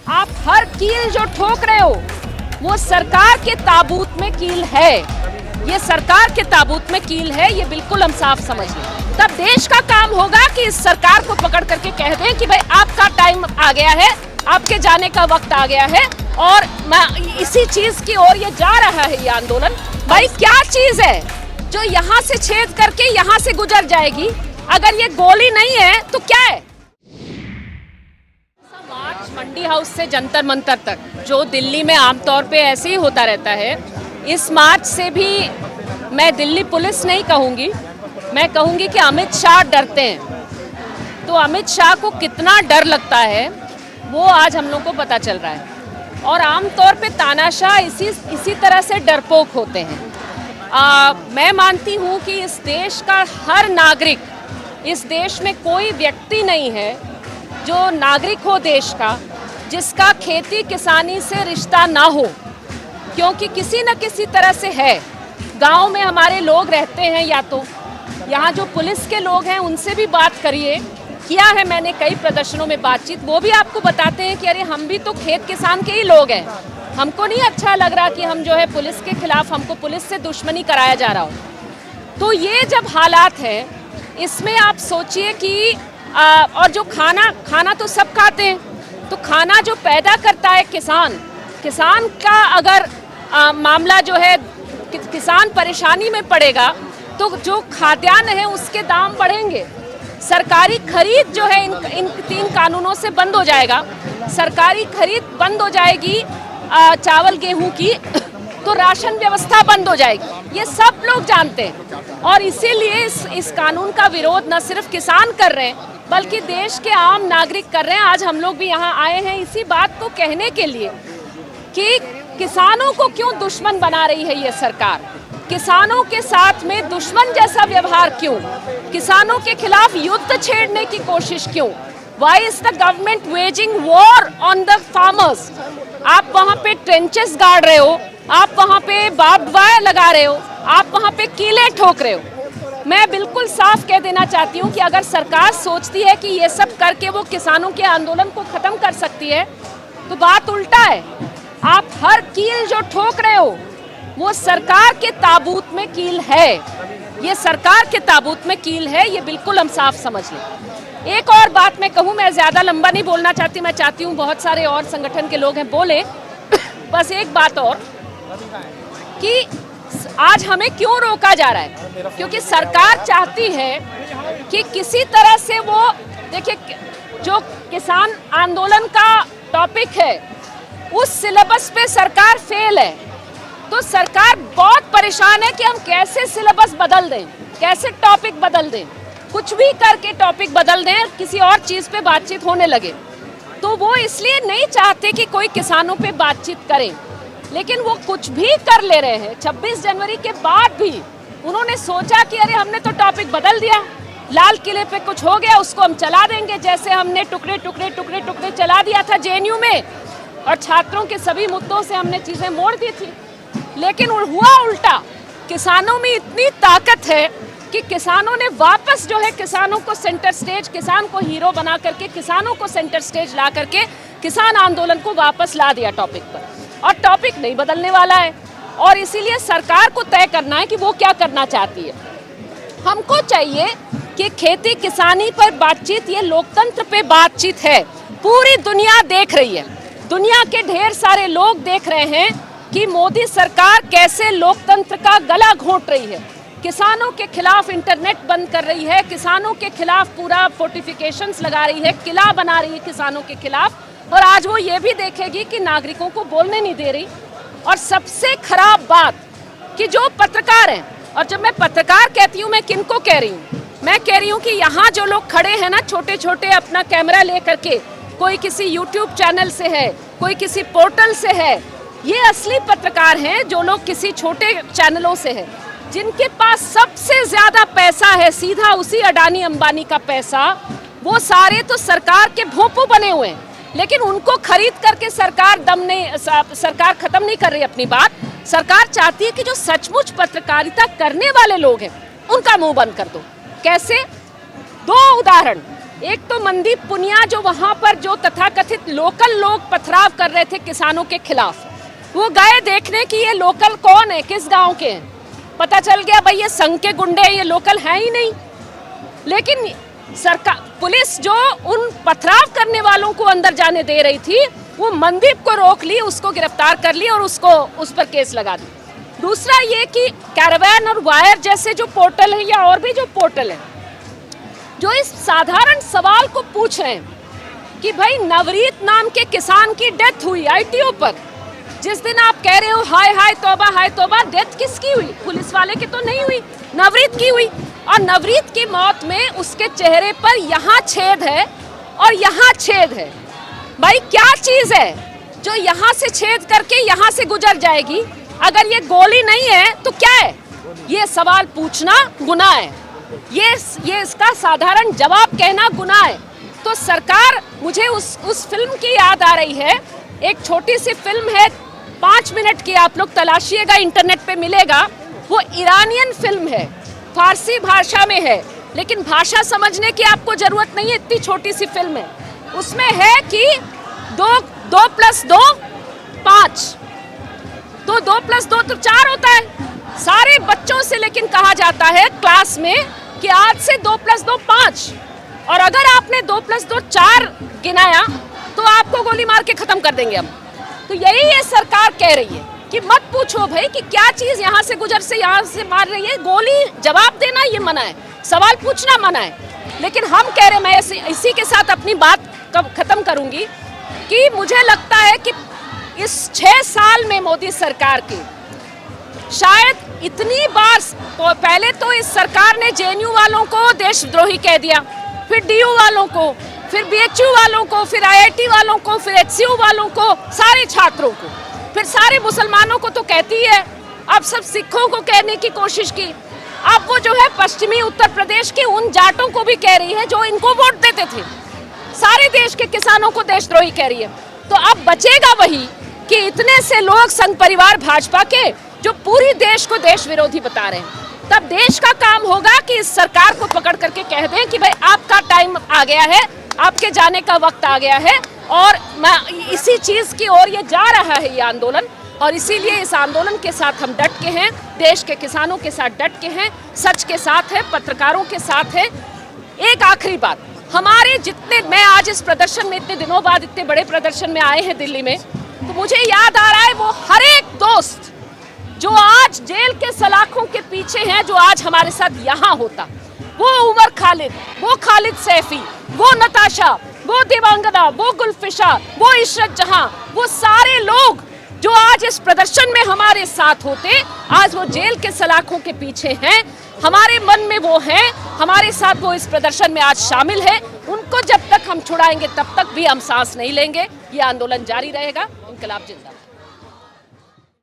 आप हर कील जो ठोक रहे हो वो सरकार के ताबूत में कील है। ये सरकार के ताबूत में कील है, ये बिल्कुल हम साफ समझ लें। तब देश का काम होगा कि इस सरकार को पकड़ करके कह दें कि भाई आपका टाइम आ गया है, आपके जाने का वक्त आ गया है। और इसी चीज की ओर ये जा रहा है ये आंदोलन। भाई क्या चीज है जो यहाँ से छेद करके यहाँ से गुजर जाएगी? अगर ये गोली नहीं है तो क्या है? मार्च मंडी हाउस से जंतर मंतर तक जो दिल्ली में आमतौर पे ऐसे ही होता रहता है, इस मार्च से भी मैं दिल्ली पुलिस नहीं कहूँगी, मैं कहूँगी कि अमित शाह डरते हैं। तो अमित शाह को कितना डर लगता है वो आज हम लोग को पता चल रहा है। और आमतौर पे तानाशाह इसी तरह से डरपोक होते हैं। मैं मानती हूँ कि इस देश का हर नागरिक, इस देश में कोई व्यक्ति नहीं है जो नागरिक हो देश का जिसका खेती किसानी से रिश्ता ना हो, क्योंकि किसी न किसी तरह से है। गांव में हमारे लोग रहते हैं, या तो यहाँ जो पुलिस के लोग हैं उनसे भी बात करिए। किया है मैंने कई प्रदर्शनों में बातचीत, वो भी आपको बताते हैं कि अरे हम भी तो खेत किसान के ही लोग हैं, हमको नहीं अच्छा लग रहा कि हम जो है पुलिस के खिलाफ, हमको पुलिस से दुश्मनी कराया जा रहा हो। तो ये जब हालात है, इसमें आप सोचिए कि और जो खाना तो सब खाते हैं, तो खाना जो पैदा करता है किसान का अगर मामला जो है किसान परेशानी में पड़ेगा तो जो खाद्यान्न है उसके दाम बढ़ेंगे। सरकारी खरीद जो है इन 3 कानूनों से बंद हो जाएगा। सरकारी खरीद बंद हो जाएगी चावल गेहूं की, तो राशन व्यवस्था बंद हो जाएगी। ये सब लोग जानते हैं और इसीलिए इस कानून का विरोध न सिर्फ किसान कर रहे हैं बल्कि देश के आम नागरिक कर रहे हैं। आज हम लोग भी यहाँ आए हैं इसी बात को कहने के लिए कि किसानों को क्यों दुश्मन बना रही है ये सरकार, किसानों के साथ में दुश्मन जैसा व्यवहार क्यों, किसानों के खिलाफ युद्ध छेड़ने की कोशिश क्यों? Why is the government waging war on the farmers? आप वहाँ पे ट्रेंचेस गाड़ रहे हो, आप वहाँ पे बार्ब्ड वायर लगा रहे हो, आप वहाँ पे कीले ठोक रहे हो। मैं बिल्कुल साफ कह देना चाहती हूँ कि अगर सरकार सोचती है कि ये सब करके वो किसानों के आंदोलन को खत्म कर सकती है तो बात उल्टा है। आप हर कील जो ठोक रहे हो वो सरकार के ताबूत में कील है, ये सरकार के ताबूत में कील है, ये बिल्कुल हम साफ समझ लें। एक और बात मैं कहूँ, मैं ज्यादा लंबा नहीं बोलना चाहती, मैं चाहती हूँ बहुत सारे और संगठन के लोग हैं बोले। बस एक बात और कि आज हमें क्यों रोका जा रहा है, क्योंकि सरकार चाहती है कि किसी तरह से वो, देखिए जो किसान आंदोलन का टॉपिक है उस सिलेबस पे सरकार फेल है। तो सरकार बहुत परेशान है कि हम कैसे सिलेबस बदल दें, कैसे टॉपिक बदल दें, कुछ भी करके टॉपिक बदल दें, किसी और चीज पे बातचीत होने लगे। तो वो इसलिए नहीं चाहते कि कोई किसानों पे बातचीत करें, लेकिन वो कुछ भी कर ले रहे हैं। 26 जनवरी के बाद भी उन्होंने सोचा कि अरे हमने तो टॉपिक बदल दिया, लाल किले पे कुछ हो गया उसको हम चला देंगे, जैसे हमने टुकड़े टुकड़े टुकड़े टुकड़े चला दिया था जेएनयू में और छात्रों के सभी मुद्दों से हमने चीजें मोड़ दी थी। लेकिन हुआ उल्टा, किसानों में इतनी ताकत है कि किसानों ने वापस जो है किसानों को सेंटर स्टेज, किसान को हीरो बना करके, किसानों को सेंटर स्टेज ला करके किसान आंदोलन को वापस ला दिया टॉपिक पर। और टॉपिक नहीं बदलने वाला है और इसीलिए सरकार को तय करना है कि वो क्या करना चाहती है। हमको चाहिए कि खेती किसानी पर बातचीत, ये लोकतंत्र पे बातचीत है। पूरी दुनिया देख रही है, दुनिया के ढेर सारे लोग देख रहे हैं कि मोदी सरकार कैसे लोकतंत्र का गला घोंट रही है, किसानों के खिलाफ इंटरनेट बंद कर रही है, किसानों के खिलाफ पूरा फोर्टिफिकेशंस लगा रही है, किला बना रही है किसानों के खिलाफ। और आज वो ये भी देखेगी कि नागरिकों को बोलने नहीं दे रही। और सबसे खराब बात कि जो पत्रकार हैं, और जब मैं पत्रकार कहती हूँ मैं किनको कह रही हूँ, मैं कह रही हूँ कि यहाँ जो लोग खड़े हैं ना छोटे छोटे अपना कैमरा ले करके, कोई किसी यूट्यूब चैनल से है, कोई किसी पोर्टल से है, ये असली पत्रकार हैं। जो लोग किसी छोटे चैनलों से है, जिनके पास सबसे ज्यादा पैसा है, सीधा उसी अडानी अंबानी का पैसा, वो सारे तो सरकार के भोंपू बने हुए हैं। लेकिन उनको खरीद करके सरकार सरकार खत्म नहीं कर रही अपनी बात। सरकार चाहती है कि जो सचमुच पत्रकारिता करने वाले लोग हैं उनका मुंह बंद कर दो। कैसे? 2 उदाहरण। एक तो मनदीप पुनिया जो वहां पर जो तथाकथित लोकल लोग पथराव कर रहे थे किसानों के खिलाफ, वो गए देखने कि ये लोकल कौन है, किस गांव के हैं। पता चल गया भाई ये संघ के गुंडे हैं, ये लोकल है ही नहीं। लेकिन सरकार, पुलिस जो उन पथराव करने वालों को अंदर जाने दे रही थी, वो मनदीप को रोक ली, उसको गिरफ्तार कर ली और उसको उस पर केस लगा दी। दूसरा ये कि कैरावैन और वायर जैसे जो पोर्टल है या और भी जो पोर्टल है, जो इस साधारण सवाल को पूछ रहे हैं कि भाई नवरीत नाम के किसान की डेथ हुई आईटीओ पर, जिस दिन आप कह रहे हो हाय हाय तौबा, डेथ किसकी हुई? पुलिस वाले की तो नहीं हुई, नवरीत की हुई। और नवरीत की मौत में उसके चेहरे पर यहाँ छेद है और यहाँ छेद है। भाई क्या चीज है जो यहाँ से छेद करके यहाँ से गुजर जाएगी? अगर ये गोली नहीं है तो क्या है? ये सवाल पूछना गुनाह है, ये इसका साधारण जवाब कहना गुनाह है। तो सरकार, मुझे उस फिल्म की याद आ रही है, एक छोटी सी फिल्म है 5 मिनट की, आप लोग तलाशिएगा, इंटरनेट पे मिलेगा। वो ईरानियन फिल्म है, फारसी भाषा में है, लेकिन भाषा समझने की आपको जरूरत नहीं है, इतनी छोटी सी फिल्म है। उसमें है कि 2 + 2 5, तो 2 + 2 तो 4 होता है। सारे बच्चों से लेकिन कहा जाता है क्लास में कि आज से 2 + 2 5, और अगर आपने 2 + 2 4 गिनाया तो आपको गोली मार के खत्म कर देंगे हम। तो यही ये सरकार कह रही है कि मत पूछो भाई कि क्या चीज यहाँ से गुजर से यहाँ से मार रही है, गोली जवाब देना ये मना है, सवाल पूछना मना है। लेकिन हम कह रहे, मैं इसी के साथ अपनी बात खत्म करूंगी कि मुझे लगता है कि इस 6 साल में मोदी सरकार की शायद इतनी बार, पहले तो इस सरकार ने जेएनयू वालों को देशद्रोही कह दिया, फिर डीयू वालों को, फिर बीएचयू वालों को, फिर आईआईटी वालों को, फिर एचसीयू वालों को, सारे छात्रों को, फिर सारे मुसलमानों को तो कहती है, अब सब सिखों को कहने की कोशिश की। अब वो जो है पश्चिमी उत्तर प्रदेश के उन जाटों को भी कह रही है जो इनको वोट देते थे, सारे देश के किसानों को देशद्रोही कह रही है। तो अब बचेगा वही कि इतने से लोग संघ परिवार भाजपा के जो पूरी देश को देश विरोधी बता रहे हैं, तब देश का काम होगा कि इस सरकार को पकड़ करके कह दें कि भाई आपका टाइम आ गया है, आपके जाने का वक्त आ गया है। और मैं इसी चीज की ओर ये जा रहा है ये आंदोलन, और इसीलिए इस आंदोलन के साथ हम डट के हैं, देश के किसानों के साथ डट के हैं, सच के साथ है, पत्रकारों के साथ है। एक आखिरी बात, हमारे जितने, मैं आज इस प्रदर्शन में इतने दिनों बाद इतने बड़े प्रदर्शन में आए हैं दिल्ली में, तो मुझे याद आ रहा है वो हर एक दोस्त जो आज जेल के सलाखों के पीछे हैं, जो आज हमारे साथ यहाँ होता, वो उमर खालिद, वो खालिद सैफी, वो नताशा, वो दिवंगना, वो गुलफिशा, वो इशरत जहां, वो सारे लोग जो आज इस प्रदर्शन में हमारे साथ होते, आज वो जेल के सलाखों के पीछे हैं। हमारे मन में वो हैं, हमारे साथ वो इस प्रदर्शन में आज शामिल है। उनको जब तक हम छुड़ाएंगे तब तक भी हम सांस नहीं लेंगे। ये आंदोलन जारी रहेगा। इनकलाब जिंदाबाद।